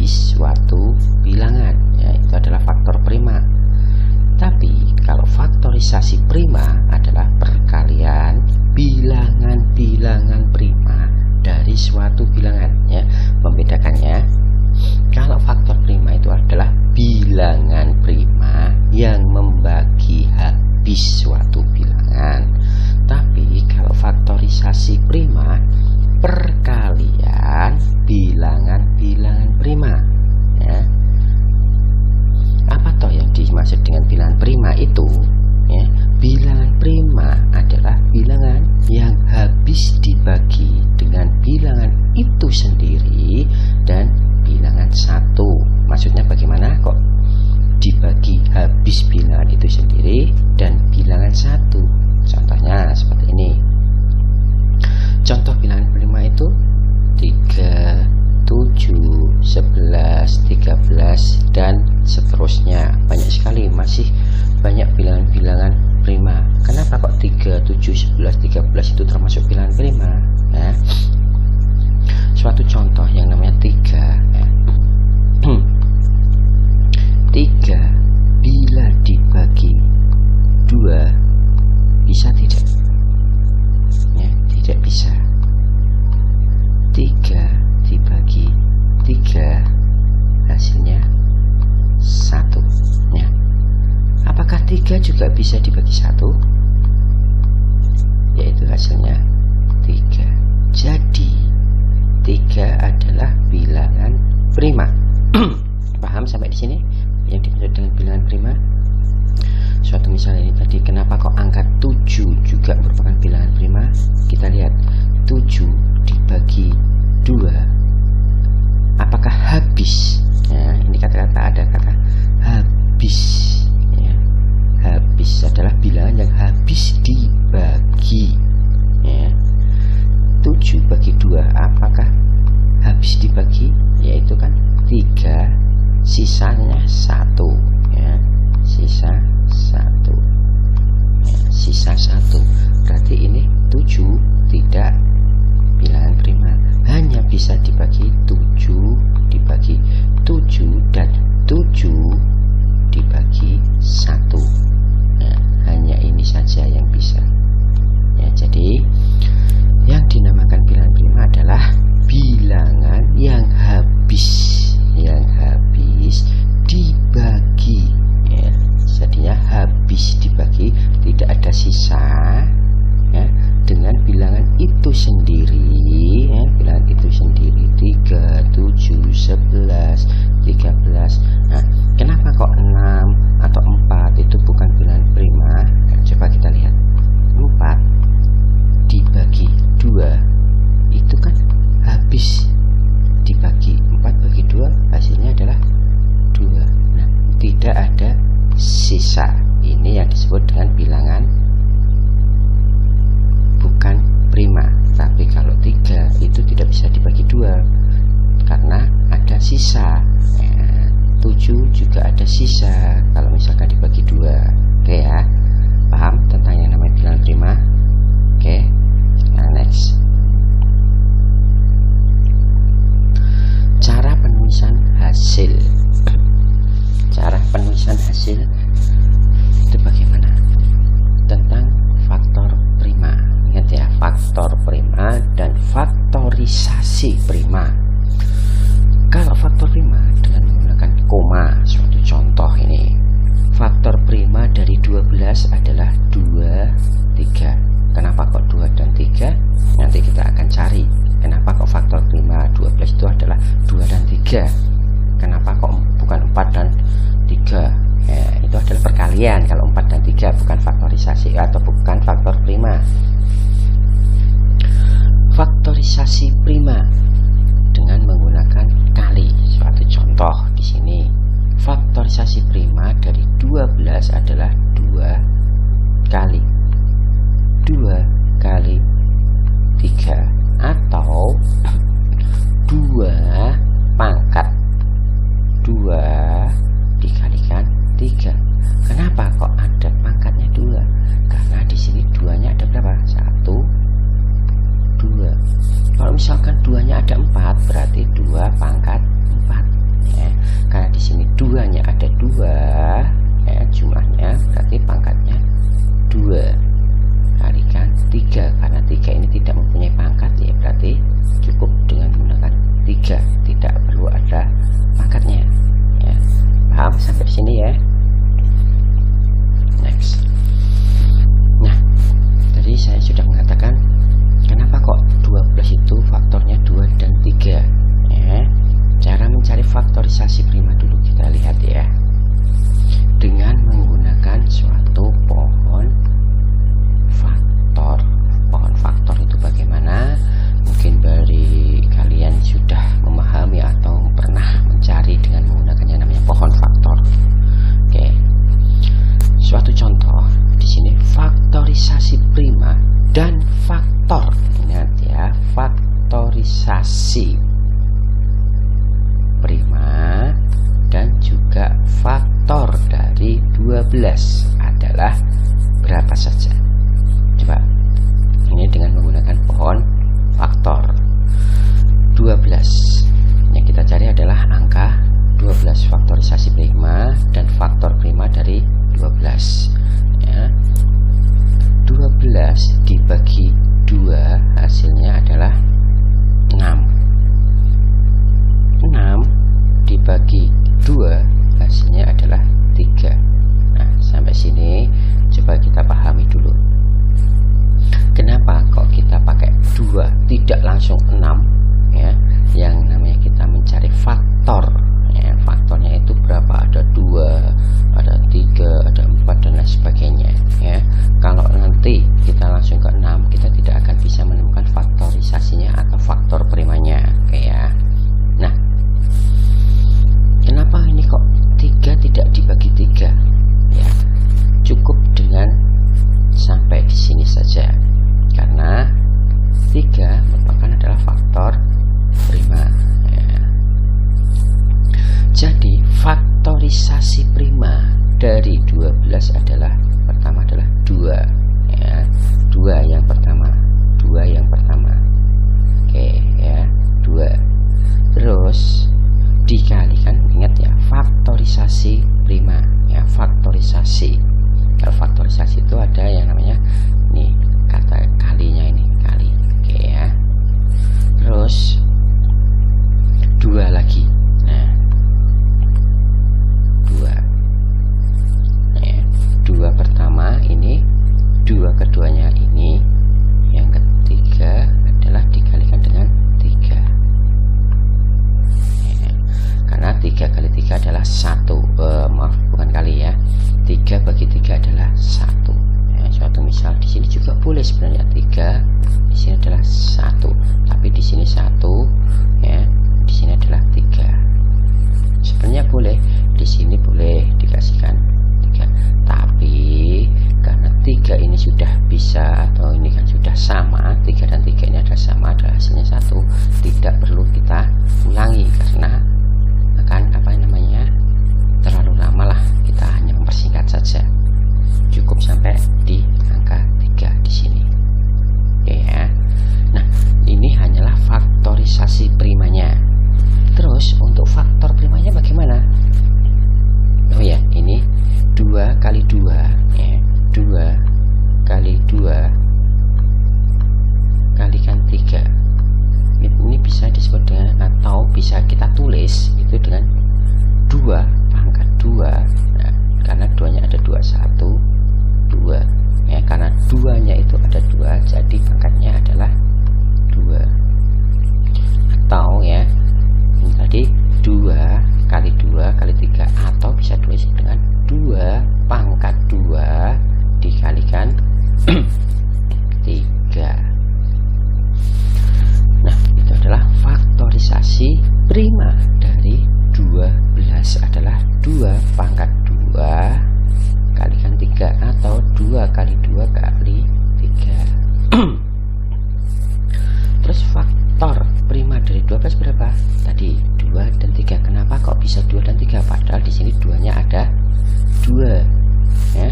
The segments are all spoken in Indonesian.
habis suatu bilangan, ya, itu adalah faktor prima. Tapi kalau faktorisasi prima adalah perkalian bilangan-bilangan prima dari suatu bilangan, ya. Membedakannya, kalau faktor prima itu adalah bilangan prima yang membagi habis suatu bilangan. Tapi kalau faktorisasi prima perkalian bilangan-bilangan prima, ya. Apa toh yang dimaksud dengan bilangan prima itu, ya? Bilangan prima adalah bilangan yang habis dibagi dengan bilangan itu sendiri dan bilangan satu. Maksudnya bagaimana kok dibagi habis bilangan itu sendiri dan bilangan satu? Contohnya seperti ini. Contoh bilangan prima itu 3, 7, 11, 13 dan seterusnya. Banyak sekali, masih banyak bilangan-bilangan prima. Kenapa kok 3, 7, 11, 13 itu termasuk bilangan prima? Ya. Suatu contoh yang namanya 3, ya. 3 bila dibagi 2 bisa tidak? Ya, tidak bisa. 3 dibagi 3 hasilnya 1, ya. Apakah 3 juga bisa dibagi 1? Yaitu hasilnya 3. Jadi 3 adalah bilangan prima. Paham sampai di sini yang dimaksud dengan bilangan prima? Suatu misal ini tadi, kenapa kok angka 7 juga merupakan bilangan prima? Kita lihat 7 dibagi 2, apakah habis? Ya, ini kata-kata ada kata habis, ya. Habis adalah bilangan yang habis dibagi, ya. 7 bagi 2 apakah habis dibagi? Yaitu kan 3, sisanya 1, ya. Sisa 1, ya, sisa 1. Berarti ini 7 tidak bilangan prima, hanya bisa dibagi 7 dibagi 7 dan 7 dibagi 1. Nah, hanya ini saja yang bisa, ya. Jadi yang dinamakan bilangan prima adalah bilangan yang habis dibagi, ya. Jadinya habis dibagi, tidak ada sisa, ya, dengan bilangan itu sendiri, ya. Bilangan itu sendiri 3, 7, 11, 13. Nah, kenapa kok 6 atau 4 itu bukan bilangan prima? Nah, coba kita lihat. 4 dibagi 2 itu kan habis dibagi. 4 bagi 2 hasilnya adalah 2. Nah, tidak ada sisa. Ini yang disebut dengan bilangan bukan prima. Tapi kalau 3 itu tidak bisa dibagi 2 karena ada sisa, ya. 7 juga ada sisa kalau misalkan dibagi 2. Oke, ya, paham tentang yang namanya bilangan prima? Oke, nah next, cara penulisan hasil. Cara penulisan hasil itu bagaimana? Tentang faktor prima. Ingat ya, faktor prima dan faktorisasi prima. Kalau faktor prima dengan menggunakan koma, suatu contoh ini. Faktor prima dari 12 adalah 2, 3. Kenapa kok 2 dan 3? Nanti kita akan cari. Kenapa kok faktor prima 12 itu adalah 2 dan 3? Kenapa kok bukan 4 dan 3? Ya, itu adalah perkalian. Kalau 4 dan 3 bukan faktorisasi atau bukan faktor prima. Faktorisasi prima dengan menggunakan kali. Suatu contoh di sini. Faktorisasi prima dari 12 adalah 2 kali 2 kali 3 atau 2 pangkat 2 dikalikan 3. Kenapa kok ada pangkatnya 2? Karena di sini 2-nya ada berapa? 1, 2. Kalau misalkan 2-nya ada 4, berarti 2 pangkat 4. contoh di sini faktorisasi prima dan faktor. Ingat ya, faktorisasi prima dan juga faktor dari 12 adalah berapa saja. Coba ini dengan menggunakan pohon faktor 12. Yang kita cari adalah angka 12, faktorisasi prima dan faktor prima dari 12 ya. 12 dibagi 2 hasilnya adalah 6. 6 dibagi 2 hasilnya adalah 3. Nah, sampai sini coba kita pahami dulu. Kenapa kok kita pakai 2 tidak langsung 6 ya? Yang namanya kita mencari faktor ya, faktornya itu berapa? Ada 2, ada 3, ada 4 dan lain sebagainya ya. Kalau nanti kita langsung ke 6, kita tidak akan bisa menemukan faktorisasinya atau faktor primanya ya. Nah, kenapa ini kok 3 tidak dibagi 3 ya? Cukup dengan sampai di sini saja, karena 3 merupakan adalah faktor prima ya. Jadi faktorisasi prima dari 12 adalah pertama adalah 2 ya. 2 yang pertama. Oke ya, 2. Terus dikalikan, ingat ya, faktorisasi prima ya, faktorisasi. Kalau faktorisasi itu ada yang namanya nih kata kalinya, ini kali. Oke ya. Terus 2 lagi. Nah, 2 ya, 2 pertama ini, 2 keduanya ini, yang ketiga adalah dikalikan dengan 3 ya. Karena 3 kali 3 adalah 1. Maaf, bukan kali ya. 3 bagi 3 adalah 1 ya. Suatu misal di sini juga boleh sebenarnya 3, di sini adalah 1, tapi di sini 1 ya, di sini adalah 3. Sebenarnya boleh di sini boleh dikasihkan 3, tapi karena 3 ini sudah bisa, atau ini kan sudah sama, 3 dan 3 ini adalah sama, adalah hasilnya 1, tidak perlu kita ulangi karena akan apa namanya terlalu lama lah, kita hanya mempersingkat saja, cukup sampai di angka 3 di sini. Oke ya. Nah, ini hanyalah faktorisasi primanya. Terus untuk faktor primanya bagaimana? Oh ya, ini 2 kali 2 ya, 2 kali 2 kalikan 3. Ini bisa disebut dengan, atau bisa kita tulis itu dengan 2 pangkat 2. Nah, karena 2-nya ada 2, 1, 2 ya, karena 2-nya itu ada 2, jadi pangkatnya adalah 2. Atau ya, ini tadi 2 kali 2 kali 3, atau bisa tulis dengan 2 pangkat 2 dikalikan 3. Nah, itu adalah faktorisasi prima dari 12 adalah 2 pangkat 2 kalikan 3, atau 2 kali 2 kali 3. Terus faktor prima dari 12 berapa? Tadi 2 dan 3. Kenapa kok bisa 2 dan 3? Padahal di sini 2-nya ada 2 ya.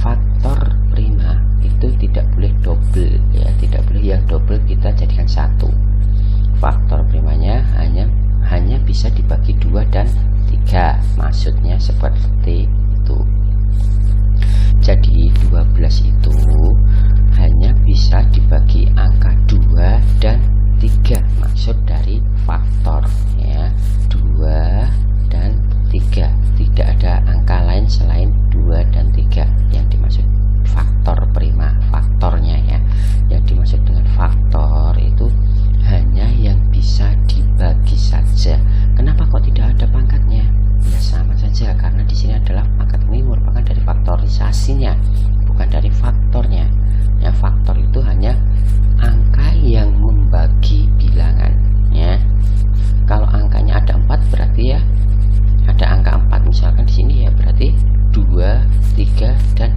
Faktor prima itu tidak boleh double ya, tidak boleh yang double kita jadikan 1. Faktor primanya hanya bisa dibagi 2 dan 3, maksudnya seperti itu. Jadi 12 itu hanya bisa dibagi angka 2 dan 3, maksud dari faktor ya, 2 dan 3. Tidak ada angka lain selain 2 dan 3 yang dimaksud faktor prima, faktornya ya. Yang dimaksud dengan faktor itu hanya yang bisa dibagi saja. Kenapa kok tidak ada pangkatnya? Ya sama saja, karena di sini adalah pangkat ini merupakan dari faktorisasinya, bukan dari faktornya. Ya, faktor itu hanya angka yang membagi bilangan ya. Kalau angkanya ada 4 berarti ya ada angka 4, misalkan di sini ya berarti 2, 3 dan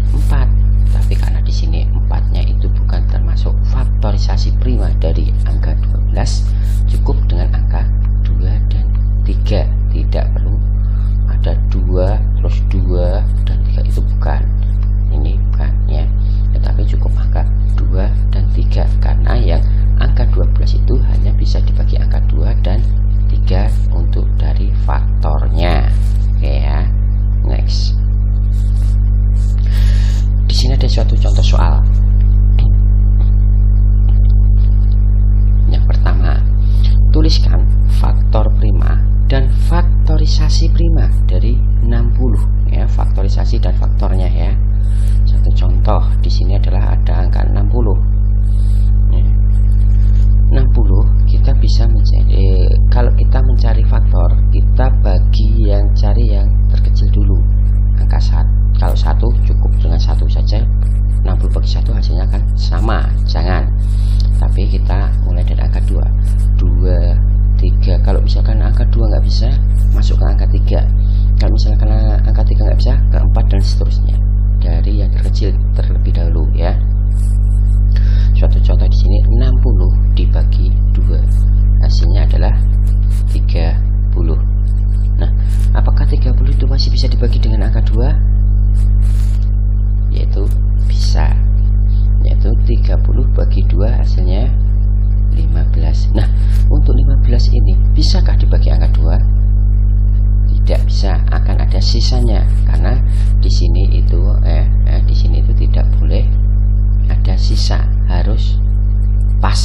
sama, jangan. Tapi kita mulai dari angka 2, 3. Kalau misalkan angka 2 nggak bisa, masuk ke angka 3. Kalau misalkan angka 3 nggak bisa, ke 4 dan seterusnya. Dari yang terkecil terlebih dahulu ya. Suatu contoh di sini 60 dibagi 2, hasilnya adalah 30. Nah, apakah 30 itu masih bisa dibagi dengan angka 2? Yaitu bisa, yaitu 30 bagi 2 hasilnya 15. Nah, untuk 15 ini bisakah dibagi angka 2? Tidak bisa, akan ada sisanya, karena di sini itu di sini itu tidak boleh ada sisa, harus pas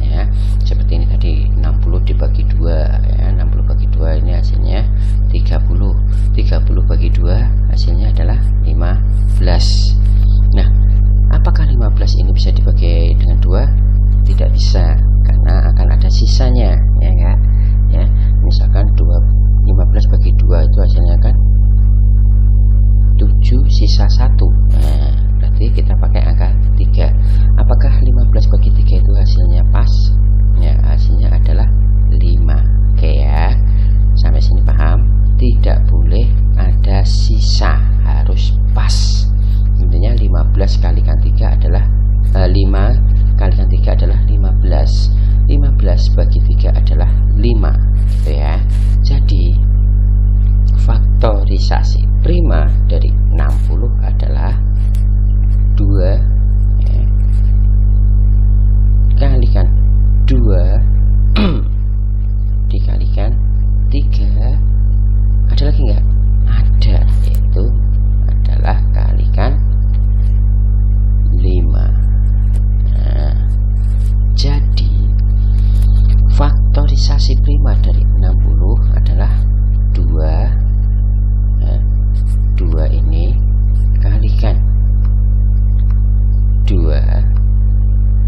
ya. Seperti ini tadi 60 dibagi 2 ya, 60 bagi 2 ini hasilnya 30. 30 bagi 2 hasilnya adalah 15. Nah, apakah 15 ini bisa dibagi dengan 2? Tidak bisa, karena akan ada sisanya ya enggak? Ya, misalkan 15 bagi 2 itu hasilnya kan 7 sisa 1. Nah, berarti kita pakai angka 3. Apakah 15 bagi 3 itu hasilnya pas? Ya, hasilnya adalah 5. Oke ya. Sampai sini paham? Tidak boleh ada sisa, harus pas. Intinya 15 kalikan 3 adalah 5 kalikan 3 adalah 15. 15 bagi 3 adalah 5 gitu ya. Jadi faktorisasi prima dari 60 adalah 2 ya, kalikan 2 dikalikan 3. Ada lagi enggak? Ada, yaitu adalah kalikan 5. Nah, jadi faktorisasi prima dari 60 adalah 2 2 ini kalikan 2,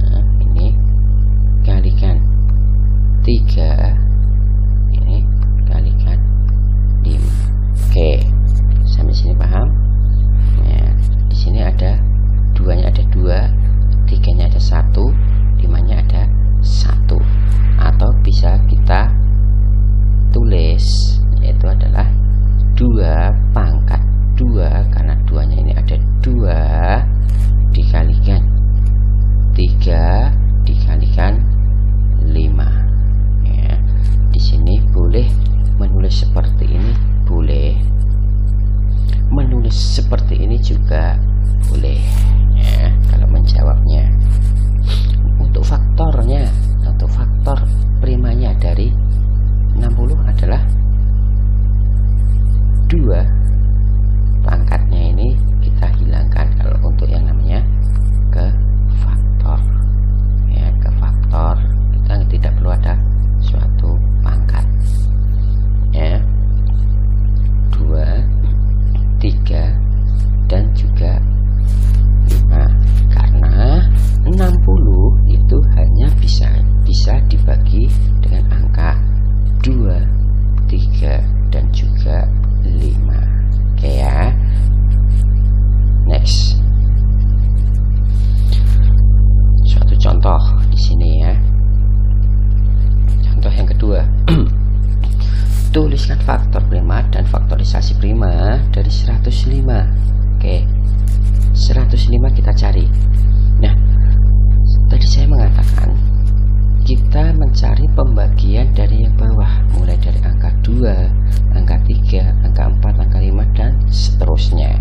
nah, ini kalikan 3, ini kalikan 5. Oke, sampai sini paham? Ya, di sini ada 2-nya ada 2, 3-nya ada 1, 5-nya ada 1. Atau bisa kita tulis, yaitu adalah 2 pangkat 2, karena 2-nya ini ada 2 dikalikan 3 dikalikan 5 ya. Di sini boleh menulis seperti ini, boleh menulis seperti ini juga boleh ya, kalau menjawabnya. Untuk faktornya, untuk faktor primanya dari 60 adalah 2. Pangkatnya ini kita hilangkan kalau untuk yang namanya ke faktor ya, ke faktor kita tidak perlu ada suatu pangkat ya. 2, 3 dan juga 5, karena 60 itu hanya bisa dibagi dengan angka 2, 3 dan juga 5. Oke ya. Next. Suatu contoh di sini ya. Contoh yang kedua. Tuliskan faktor prima dan faktorisasi prima dari 105. Oke. 105 kita cari. Nah, tadi saya mengatakan kita mencari pembagian dari yang bawah, mulai dari angka 2, angka 3, angka 4, angka 5 dan seterusnya.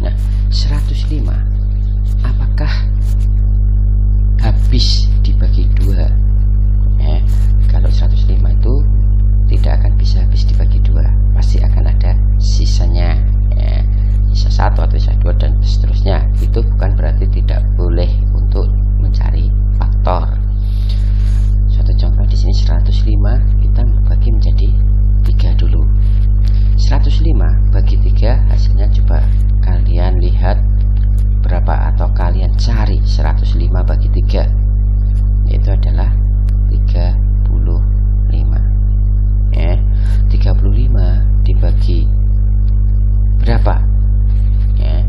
Nah, 105 apakah habis dibagi 2? Kalau 105 itu tidak akan bisa habis dibagi 2, pasti akan ada sisanya ya. Sisa 1 atau sisa 2 dan seterusnya. Itu bukan berarti tidak boleh untuk mencari faktor. Suatu contoh di sini 105 kita bagi menjadi 3 dulu. 105 bagi 3 hasilnya coba kalian lihat berapa, atau kalian cari 105 bagi 3, yaitu adalah 35 ya. 35 dibagi berapa ya?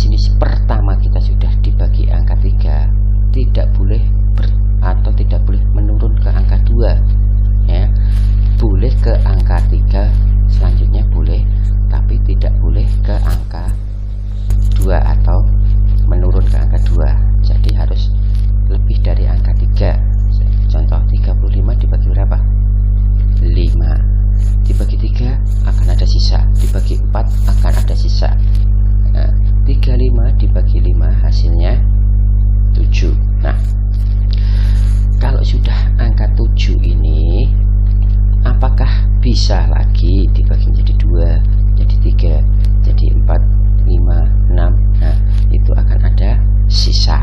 sini pertama kita sudah dibagi angka 3, tidak boleh atau tidak boleh menurun ke angka 2 ya. Boleh ke angka 3 selanjutnya boleh, tapi tidak boleh ke angka 2 atau menurun ke angka 2. Jadi harus lebih dari angka 3. Contoh 35 dibagi berapa? 5. Dibagi 3 akan ada sisa, dibagi 4 akan ada sisa. Nah, 35 dibagi 5 hasilnya 7. Nah, kalau sudah angka 7 ini, apakah bisa lagi dibagi menjadi 2, jadi 3, jadi 4, 5, 6? Nah, itu akan ada sisa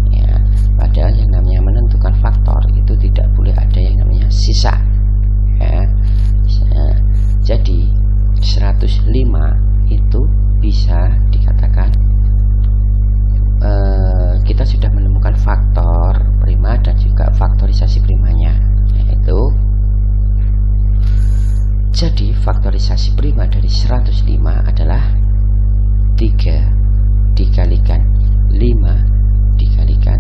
ya. Padahal yang namanya menentukan faktor itu tidak boleh ada yang namanya sisa ya. Jadi 105 itu bisa dikatakan kita sudah menemukan faktor prima dan juga faktorisasi primanya, yaitu jadi faktorisasi prima dari 105 adalah 3 dikalikan 5 dikalikan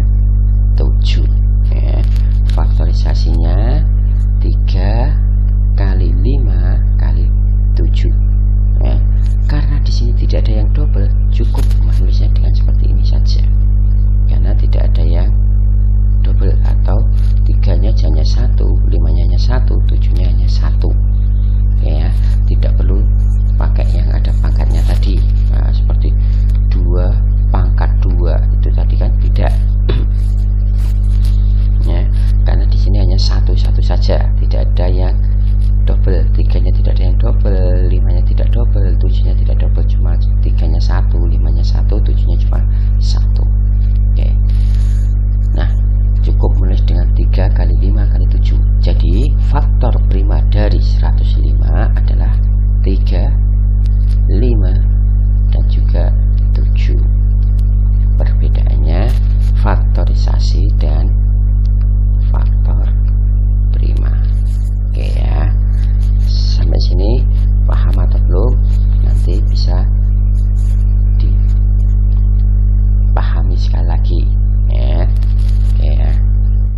7 ya. Faktorisasinya